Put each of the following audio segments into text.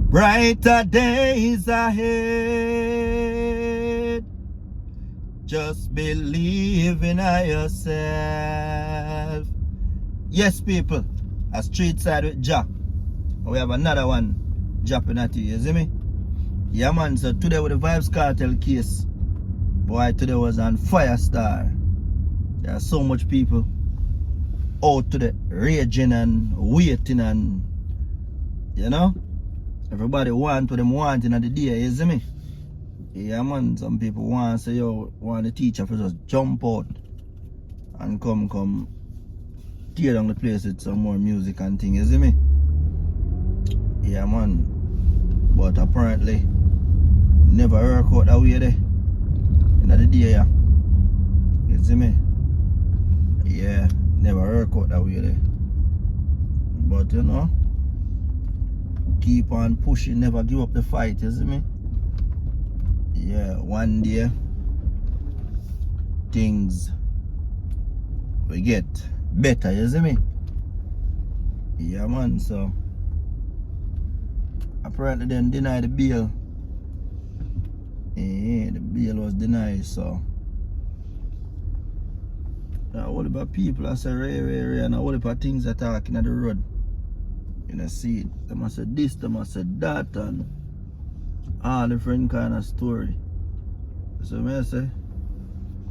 Brighter days ahead. Just believe in yourself. Yes, people. A street side with Jack. We have another one dropping at you. You see me? Yeah, man. So today with the Vibes Cartel case. Boy, today was on fire star. There are so much people out today raging and waiting and, you know, everybody want what them wanting at the day, you see me? Yeah, man, some people want to say, yo, want the teacher to just jump out and come tear down the place with some more music and things, you see me? Yeah, man, but apparently never work out that way there in the day, yeah. You see me? Yeah, never work out that way there. But you know, keep on pushing, never give up the fight, you see me? Yeah, one day things will get better, you see me? Yeah, man, so apparently then deny the bail. Yeah, the bail was denied, so all about people I say rare and all about things are talking at the road. You know, see it. They must say this, they must say that, and all different kind of story. So may I say,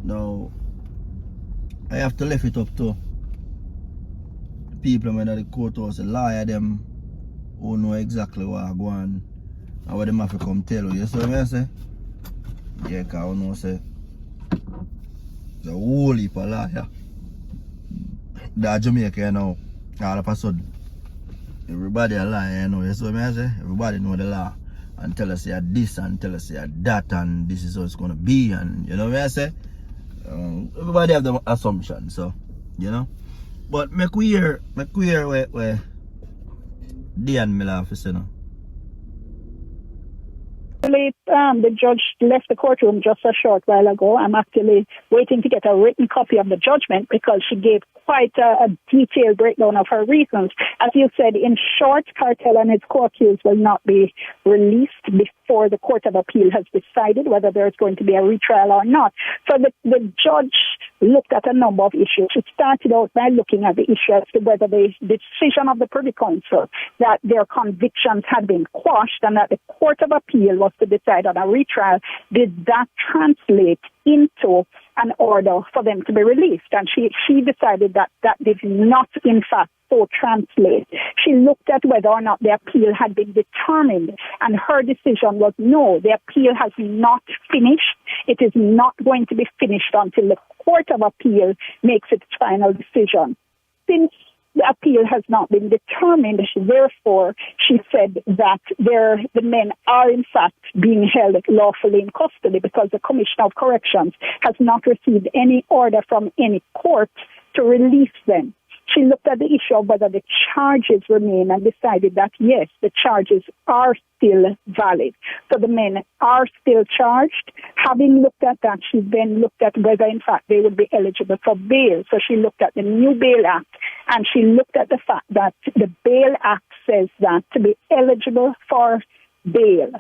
now I have to leave it up to the people when the courthouse, the lawyer them who know exactly what I go on and what them have to come tell you. So may I say? Yeah, cause I know say the whole heap of lawyer that Jamaica, you know, all of a sudden everybody a liar, you know. You see what I say? Everybody know the law and tell us you're this and tell us you're that and this is how it's gonna be, and you know what I say? Everybody have the assumption, so you know. But make we hear where Dan Miller officer, you know. The judge left the courtroom just a short while ago. I'm actually waiting to get a written copy of the judgment because she gave quite a detailed breakdown of her reasons. As you said, in short, Kartel and his co-accused will not be released before the Court of Appeal has decided whether there's going to be a retrial or not. So the judge looked at a number of issues. She started out by looking at the issue as to whether the decision of the Privy Council that their convictions had been quashed and that the Court of Appeal was to decide on a retrial, did that translate into an order for them to be released? And she decided that did not, in fact, so translate. She looked at whether or not the appeal had been determined, and her decision was no, the appeal has not finished. It is not going to be finished until the Court of Appeal makes its final decision. Since the appeal has not been determined, therefore, she said that the men are in fact being held lawfully in custody because the Commissioner of Corrections has not received any order from any court to release them. She looked at the issue of whether the charges remain and decided that, yes, the charges are still valid. So the men are still charged. Having looked at that, she then looked at whether, in fact, they would be eligible for bail. So she looked at the new Bail Act, and she looked at the fact that the Bail Act says that to be eligible for bail,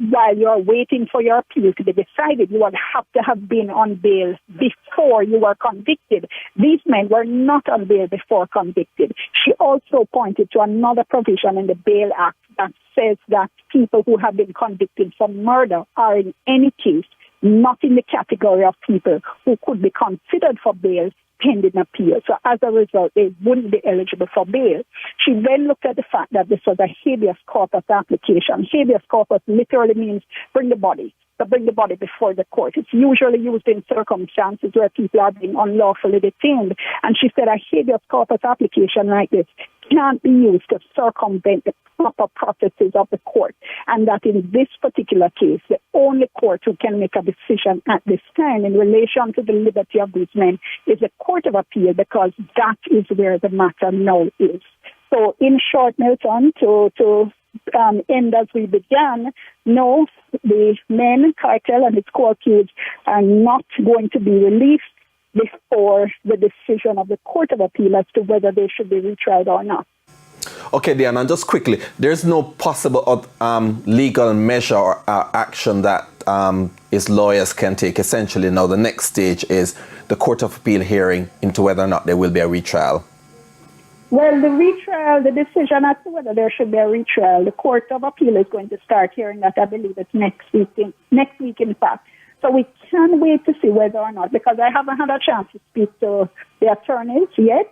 while you are waiting for your appeal to be decided, you would have to have been on bail before you were convicted. These men were not on bail before convicted. She also pointed to another provision in the Bail Act that says that people who have been convicted for murder are in any case not in the category of people who could be considered for bail pending appeal. So as a result, they wouldn't be eligible for bail. She then looked at the fact that this was a habeas corpus application. Habeas corpus literally means bring the body. So bring the body before the court. It's usually used in circumstances where people are being unlawfully detained. And she said a habeas corpus application like this can't be used to circumvent the proper processes of the court. And that in this particular case, the only court who can make a decision at this time in relation to the liberty of these men is the Court of Appeal, because that is where the matter now is. So in short, Milton, to end as we began, no, the men, Kartel and his co-accused, are not going to be released before the decision of the Court of Appeal as to whether they should be retried or not. Okay, Diana, and just quickly, there's no possible legal measure or action that his lawyers can take. Essentially, now the next stage is the Court of Appeal hearing into whether or not there will be a retrial. Well, the retrial, the decision as to whether there should be a retrial, the Court of Appeal is going to start hearing that. I believe it's next week, in fact. So we can wait to see whether or not, because I haven't had a chance to speak to the attorneys yet.